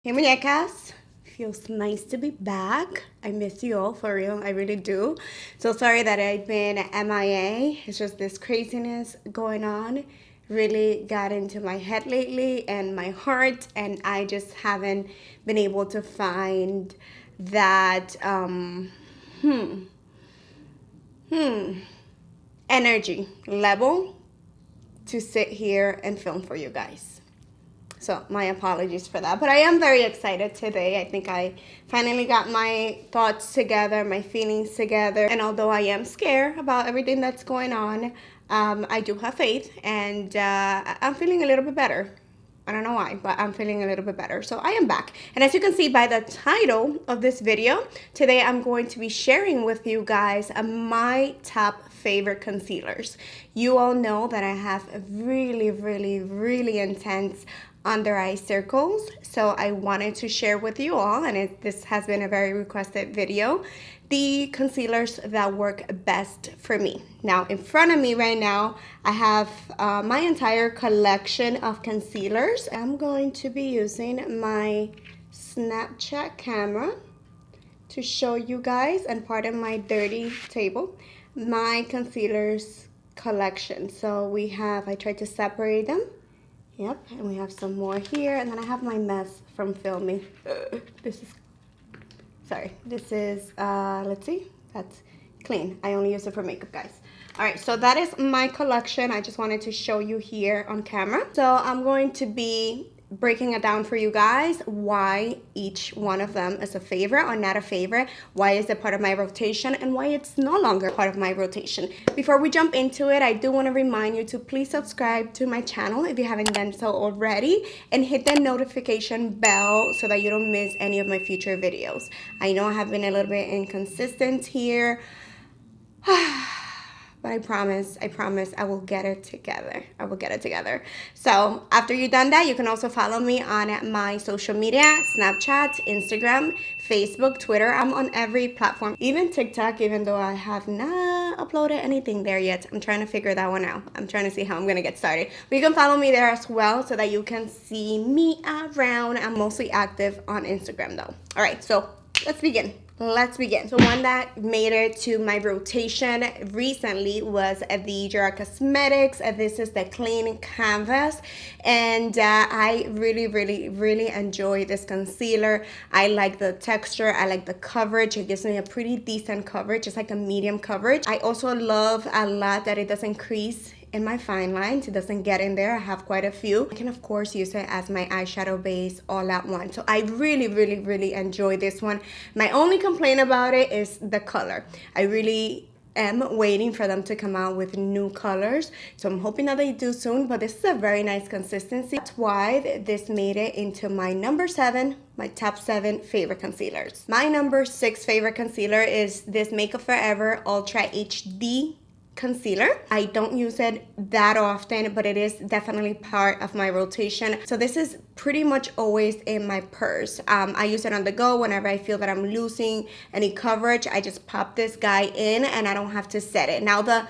Hey muñecas, feels nice to be back. I miss you all, for real, I really do. So sorry that I've been MIA. It's just this craziness going on really got into my head lately and my heart, and I just haven't been able to find that energy level to sit here and film for you guys. So my apologies for that. But I am very excited today. I think I finally got my thoughts together, my feelings together. And although I am scared about everything that's going on, I do have faith, and I'm feeling a little bit better. I don't know why, but I'm feeling a little bit better. So I am back. And as you can see by the title of this video, today I'm going to be sharing with you guys my top favorite concealers. You all know that I have a really intense under eye circles, so I wanted to share with you all, and this has been a very requested video, the concealers that work best for me. Now in front of me right now I have my entire collection of concealers. I'm going to be using my Snapchat camera to show you guys, and pardon my dirty table, my concealers collection. So we have, I tried to separate them. Yep, and we have some more here, and then I have my mess from filming. This is, let's see, that's clean. I only use it for makeup, guys. All right, so that is my collection. I just wanted to show you here on camera. So I'm going to be breaking it down for you guys, why each one of them is a favorite or not a favorite, why is it part of my rotation, and why it's no longer part of my rotation. Before we jump into it, I do want to remind you to please subscribe to my channel if you haven't done so already, and hit the notification bell so that you don't miss any of my future videos. I know I have been a little bit inconsistent here. But I promise I will get it together. I will get it together. So after you've done that, you can also follow me on my social media, Snapchat, Instagram, Facebook, Twitter. I'm on every platform, even TikTok, even though I have not uploaded anything there yet. I'm trying to figure that one out. I'm trying to see how I'm gonna get started. But you can follow me there as well so that you can see me around. I'm mostly active on Instagram though. All right, so let's begin. Let's begin. So one that made it to my rotation recently was the Jura Cosmetics. This is the Clean Canvas, and I really enjoy this concealer. I like the texture. I like the coverage. It gives me a pretty decent coverage. It's like a medium coverage. I also love a lot that it doesn't crease in my fine lines. It doesn't get in there. I have quite a few. I can of course use it as my eyeshadow base all at once. So I really enjoy this one. My only complaint about it is the color. I really am waiting for them to come out with new colors, so I'm hoping that they do soon, but this is a very nice consistency. That's why this made it into my number 7, my top 7 favorite concealers. My number 6 favorite concealer is this Makeup Forever Ultra HD concealer. I don't use it that often, but it is definitely part of my rotation. So this is pretty much always in my purse. I use it on the go whenever I feel that I'm losing any coverage. I just pop this guy in and I don't have to set it. Now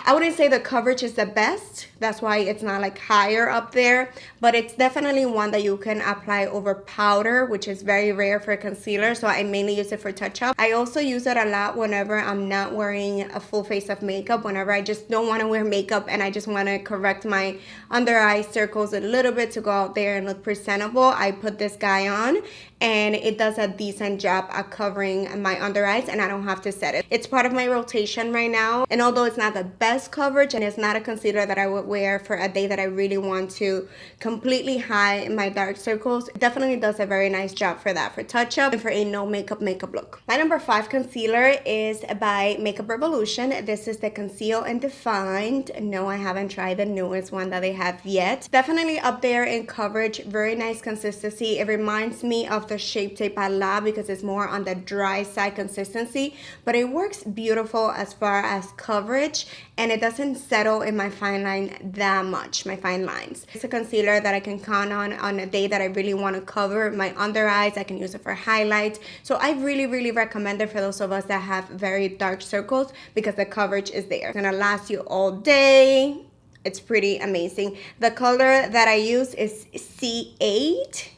I wouldn't say the coverage is the best. That's why it's not like higher up there, but it's definitely one that you can apply over powder, which is very rare for a concealer. So I mainly use it for touch up. I also use it a lot whenever I'm not wearing a full face of makeup, whenever I just don't want to wear makeup and I just want to correct my under eye circles a little bit to go out there and look presentable. I put this guy on and it does a decent job at covering my under eyes, and I don't have to set it. It's part of my rotation right now, and although it's not the best coverage and it's not a concealer that I would wear for a day that I really want to completely hide my dark circles, it definitely does a very nice job for that, for touch up and for a no makeup look. My number 5 concealer is by Makeup Revolution. This is the Conceal and Defined. No, I haven't tried the newest one that they have yet. Definitely up there in coverage, very nice consistency. It reminds me of the Shape Tape a lot because it's more on the dry side consistency, but it works beautiful as far as coverage, and it doesn't settle in my fine line that much, my fine lines. It's a concealer that I can count on a day that I really want to cover my under eyes. I can use it for highlights. So I really recommend it for those of us that have very dark circles because the coverage is there. It's gonna last you all day. It's pretty amazing. The color that I use is C8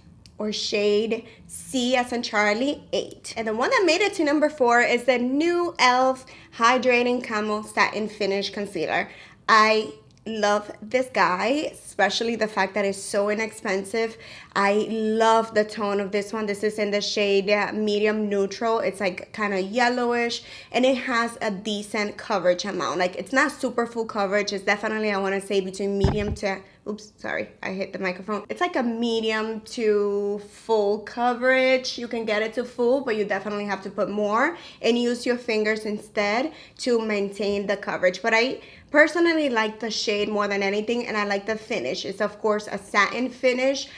or shade C as in Charlie 8. And the one that made it to number 4 is the new e.l.f. Hydrating Camel Satin Finish Concealer. I love this guy, especially the fact that it's so inexpensive. I love the tone of this one. This is in the shade medium neutral. It's like kind of yellowish, and it has a decent coverage amount. Like, it's not super full coverage. It's definitely, I want to say, between medium to, oops, sorry, I hit the microphone. It's like a medium to full coverage. You can get it to full, but you definitely have to put more and use your fingers instead to maintain the coverage. But I personally like the shade more than anything, and I like the finish. It's of course a satin finish,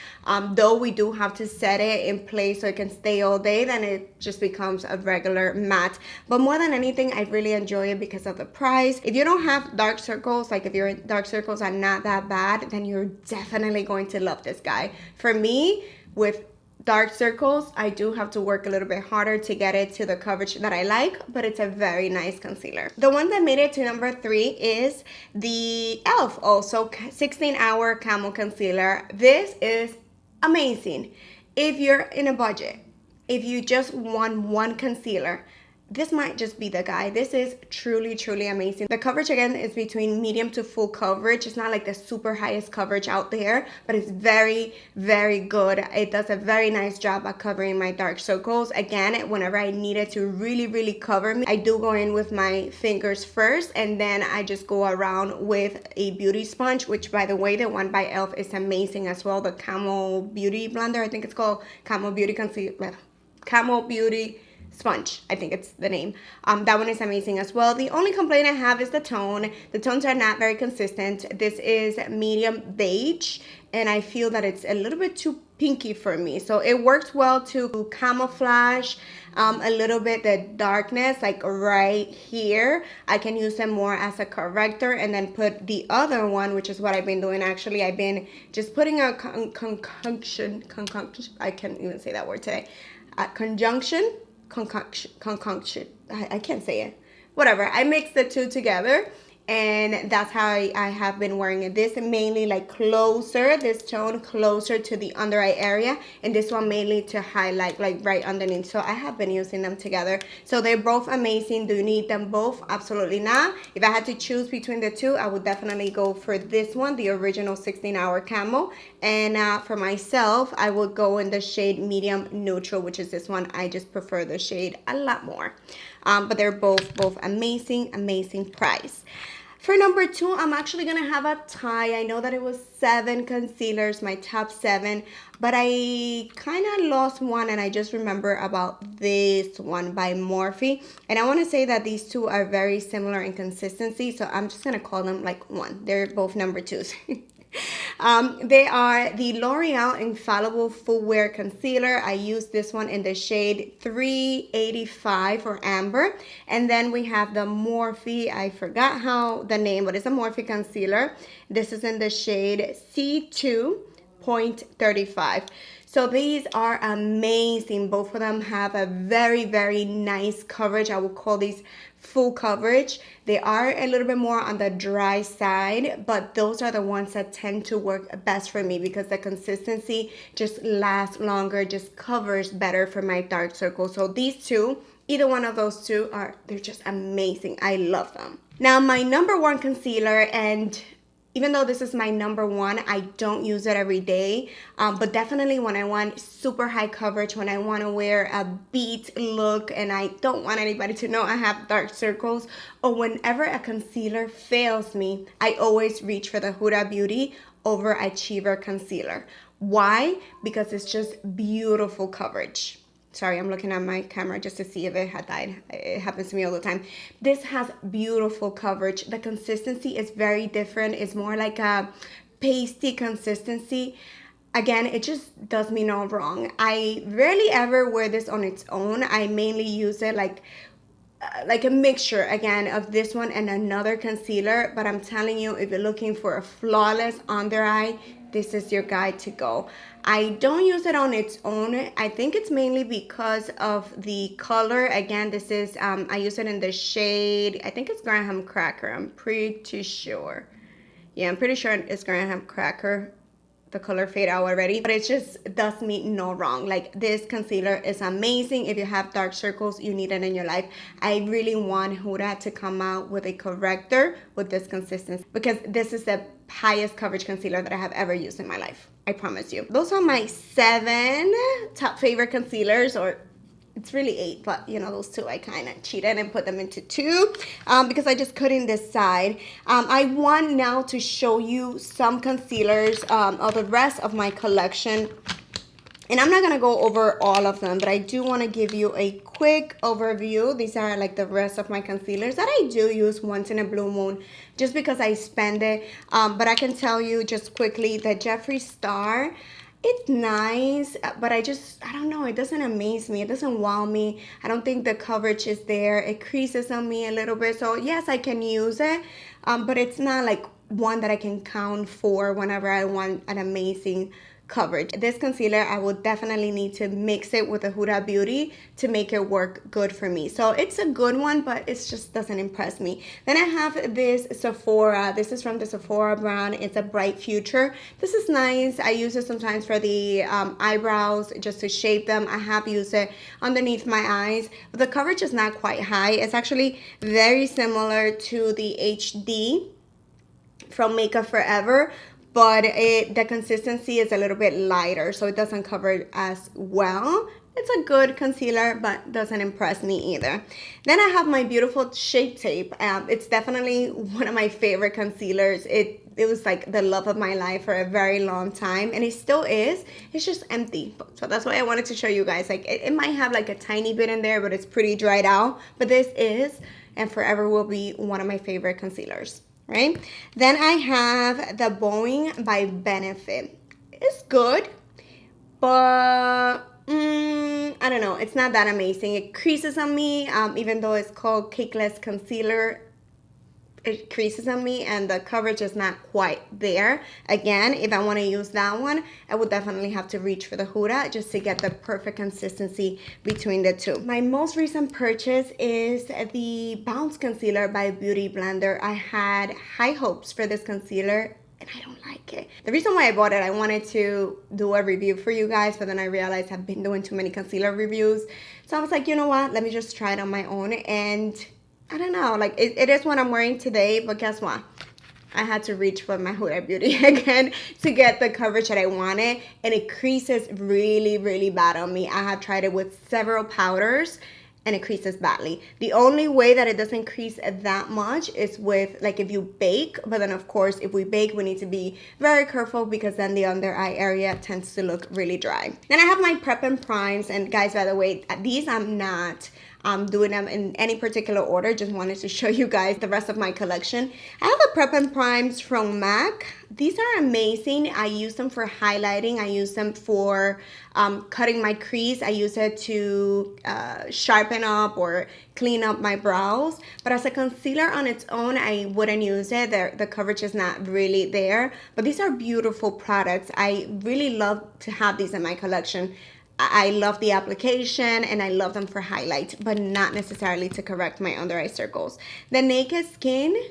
though we do have to set it in place so it can stay all day, then it just becomes a regular matte. But more than anything, I really enjoy it because of the price. If you don't have dark circles, like if your dark circles are not that bad, then you're definitely going to love this guy. For me, with dark circles, I do have to work a little bit harder to get it to the coverage that I like, but it's a very nice concealer. The one that made it to number 3 is the e.l.f. also 16-hour Camel Concealer. This is amazing. If you're in a budget, if you just want one concealer, this might just be the guy. This is truly, truly amazing. The coverage, again, is between medium to full coverage. It's not like the super highest coverage out there, but it's very, very good. It does a very nice job at covering my dark circles. Again, whenever I need it to really, really cover me, I do go in with my fingers first, and then I just go around with a beauty sponge, which, by the way, the one by e.l.f. is amazing as well. The Camel Beauty Blender, I think it's called Camel Beauty Concealer. Camel Beauty Sponge, I think it's the name. That one is amazing as well. The only complaint I have is the tone. The tones are not very consistent. This is medium beige, and I feel that it's a little bit too pinky for me. So it works well to camouflage a little bit the darkness, like right here. I can use them more as a corrector, and then put the other one, which is what I've been doing actually. I've been just putting a conjunction, I can't even say that word today. Concoction. I can't say it. Whatever. I mix the two together, and that's how I have been wearing it. This mainly like closer, this tone closer to the under eye area, and this one mainly to highlight like right underneath. So I have been using them together. So they're both amazing. Do you need them both? Absolutely not. If I had to choose between the two, I would definitely go for this one, the original 16-hour Camel. And for myself, I would go in the shade medium neutral, which is this one. I just prefer the shade a lot more. But they're both amazing, amazing price. For number 2, I'm actually going to have a tie. I know that it was 7 concealers, my top 7, but I kind of lost one, and I just remember about this one by Morphe. And I want to say that these two are very similar in consistency, so I'm just going to call them like one. They're both number 2s. They are the L'Oreal Infallible Full Wear Concealer. I use this one in the shade 385 for Amber. And then we have the Morphe, I forgot how the name, but it's a Morphe concealer. This is in the shade C2.35. So these are amazing. Both of them have a very, very nice coverage. I would call these full coverage. They are a little bit more on the dry side, but those are the ones that tend to work best for me because the consistency just lasts longer, just covers better for my dark circles. So these two, either one of those two, they're just amazing. I love them. Now my number 1 concealer, and even though this is my number 1, I don't use it every day, but definitely when I want super high coverage, when I want to wear a beat look and I don't want anybody to know I have dark circles, or whenever a concealer fails me, I always reach for the Huda Beauty Overachiever Concealer. Why? Because it's just beautiful coverage. Sorry, I'm looking at my camera just to see if it had died. It happens to me all the time. This has beautiful coverage. The consistency is very different. It's more like a pasty consistency. Again, it just does me no wrong. I rarely ever wear this on its own. I mainly use it like a mixture, again, of this one and another concealer. But I'm telling you, if you're looking for a flawless under eye, this is your guide to go. I don't use it on its own. I think it's mainly because of the color. Again, this is, I use it in the shade, I think it's Graham Cracker. I'm pretty sure. Yeah, I'm pretty sure it's Graham Cracker. the color fade out already, but it just does me no wrong. Like, this concealer is amazing. If you have dark circles, you need it in your life. I really want Huda to come out with a corrector with this consistency, because this is the highest coverage concealer that I have ever used in my life. I promise you. Those are my 7 top favorite concealers, or it's really 8, but you know, those 2 I kind of cheated and put them into 2 because I just couldn't decide. I want now to show you some concealers of the rest of my collection. And I'm not going to go over all of them, but I do want to give you a quick overview. These are like the rest of my concealers that I do use once in a blue moon, just because I spend it. But I can tell you just quickly that Jeffree Star, it's nice, but I don't know, it doesn't amaze me. It doesn't wow me. I don't think the coverage is there. It creases on me a little bit. So yes, I can use it, but it's not like one that I can count for whenever I want an amazing coverage. This concealer, I will definitely need to mix it with a Huda Beauty to make it work good for me. So it's a good one, but it just doesn't impress me. Then I have this Sephora. This is from the Sephora brand. It's a Bright Future. This is nice. I use it sometimes for the eyebrows, just to shape them. I have used it underneath my eyes, but the coverage is not quite high. It's actually very similar to the HD from Makeup Forever, but the consistency is a little bit lighter, so it doesn't cover it as well. It's a good concealer, but doesn't impress me either. Then I have my beautiful Shape Tape. It's definitely one of my favorite concealers. It was like the love of my life for a very long time, and it still is. It's just empty. So that's why I wanted to show you guys. Like, it might have like a tiny bit in there, but it's pretty dried out. But this is, and forever will be, one of my favorite concealers. Right? Then I have the Boeing by Benefit. It's good, but I don't know. It's not that amazing. It creases on me, even though it's called Cakeless Concealer. It creases on me, and the coverage is not quite there. Again, if I want to use that one, I would definitely have to reach for the Huda just to get the perfect consistency between the 2. My most recent purchase is the Bounce Concealer by Beauty Blender. I had high hopes for this concealer, and I don't like it. The reason why I bought it, I wanted to do a review for you guys, but then I realized I've been doing too many concealer reviews. So I was like, you know what? Let me just try it on my own. And I don't know, like it is what I'm wearing today, but guess what? I had to reach for my Huda Beauty again to get the coverage that I wanted, and it creases really, really bad on me. I have tried it with several powders, and it creases badly. The only way that it doesn't crease that much is with, like, if you bake, but then of course if we bake, we need to be very careful, because then the under eye area tends to look really dry. Then I have my Prep and Primes, and guys, by the way, these I'm not doing them in any particular order. Just wanted to show you guys the rest of my collection. I have the Prep and Primes from MAC. These are amazing. I use them for highlighting. I use them for cutting my crease. I use it to sharpen up or clean up my brows. But as a concealer on its own, I wouldn't use it. The coverage is not really there. But these are beautiful products. I really love to have these in my collection. I love the application, and I love them for highlight, but not necessarily to correct my under eye circles. The Naked Skin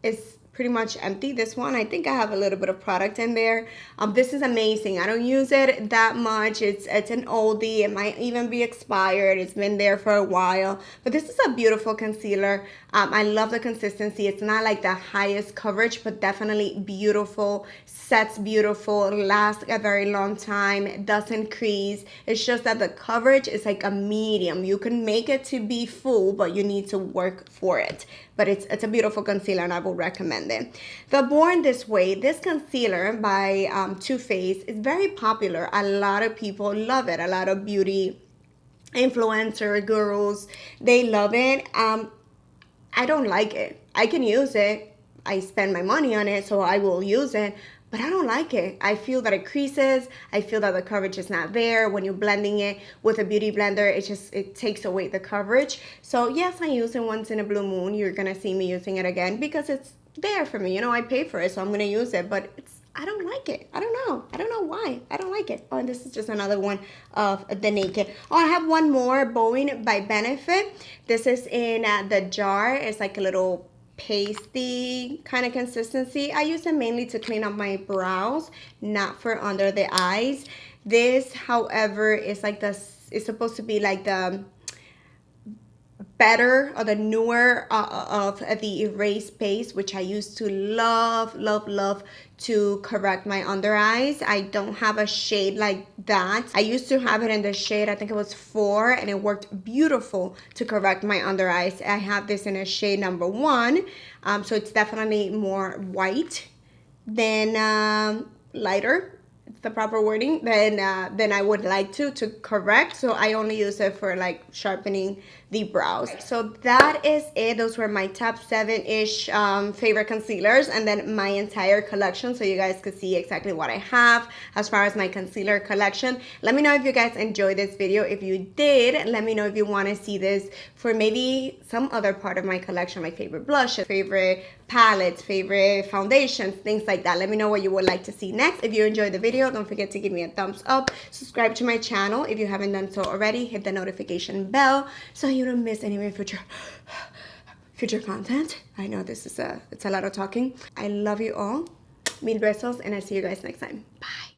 is pretty much empty. This one, I think I have a little bit of product in there. This is amazing. I don't use it that much. It's an oldie. It might even be expired. It's been there for a while, but this is a beautiful concealer. I love the consistency. It's not like the highest coverage, but definitely beautiful. Sets beautiful, lasts a very long time. It doesn't crease. It's just that the coverage is like a medium. You can make it to be full, but you need to work for it. But it's a beautiful concealer, and I will recommend it. The Born This Way, this concealer by Too Faced is very popular. A lot of people love it. A lot of beauty influencer gurus, they love it. I don't like it. I can use it. I spend my money on it, so I will use it. But I don't like it. I feel that it creases. I feel that the coverage is not there. When you're blending it with a beauty blender, it takes away the coverage. So yes, I use it once in a blue moon. You're gonna see me using it again because it's there for me. You know, I pay for it, so I'm gonna use it. But I don't like it. I don't know. I don't know why. I don't like it. Oh, and this is just another one of the Naked. Oh, I have one more, Boeing by Benefit. This is in the jar. It's like a little pasty kind of consistency. I use it mainly to clean up my brows, not for under the eyes. This, however, is like it's supposed to be like the better or the newer of the erase paste, which I used to love to correct my under eyes. I don't have a shade like that. I used to have it in the shade, I think it was 4, and it worked beautiful to correct my under eyes. I have this in a shade number 1, so it's definitely more white than lighter, it's the proper wording, than I would like to correct. So I only use it for like sharpening the brows. So that is it. Those were my top 7-ish favorite concealers, and then my entire collection, so you guys could see exactly what I have as far as my concealer collection. Let me know if you guys enjoyed this video. If you did, let me know if you want to see this for maybe some other part of my collection, like favorite blushes, favorite palettes, favorite foundations, things like that. Let me know what you would like to see next. If you enjoyed the video, don't forget to give me a thumbs up, subscribe to my channel if you haven't done so already, hit the notification bell so you don't miss any of my future content. I know it's a lot of talking. I love you all, mil besos, and I'll see you guys next time. Bye.